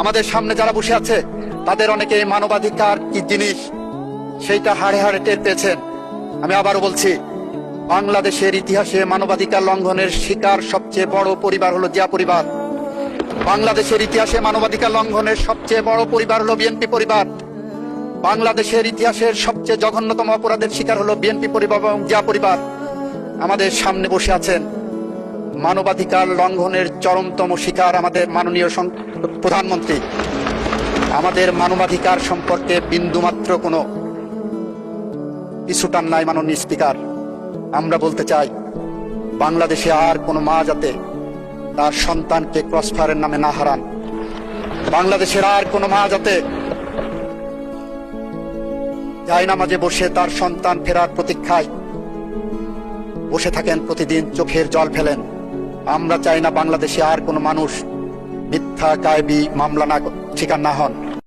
আমাদের সামনে যারা বসে আছে তাদের অনেকে মানবাধিকার কি জিনিস সেইটা হাড়ে হাড়ে টের পেয়েছেন। আমি আবারও বলছি, বাংলাদেশের ইতিহাসে মানবাধিকার লঙ্ঘনের শিকার সবচেয়ে বড় পরিবার হলো জিয়া পরিবার। বাংলাদেশের ইতিহাসে মানবাধিকার লঙ্ঘনের সবচেয়ে বড় পরিবার হলো বিএনপি পরিবার। বাংলাদেশের ইতিহাসের সবচেয়ে জঘন্যতম অপরাধের শিকার হলো বিএনপি পরিবার এবং জিয়া পরিবার। আমাদের সামনে বসে আছেন মানবাধিকার লঙ্ঘনের চরমতম শিকার আমাদের মাননীয় প্রধানমন্ত্রী। আমাদের মানবাধিকার সম্পর্কে বিন্দুমাত্র কোনো পিছুটান নাই মাননীয় স্পিকার। আমরা বলতে চাই, বাংলাদেশে আর কোনো মা যাতে তার সন্তানকে ক্রসফায়ারের নামে না হারান। বাংলাদেশের আর কোনো মা যাতে জায়নামাজে বসে তার সন্তান ফেরার প্রতীক্ষায় বসে থাকেন, প্রতিদিন চোখের জল ফেলেন। আমরা চাই না বাংলাদেশে আর কোনো মানুষ মিথ্যা গায়েবী মামলা না শিকার না হন।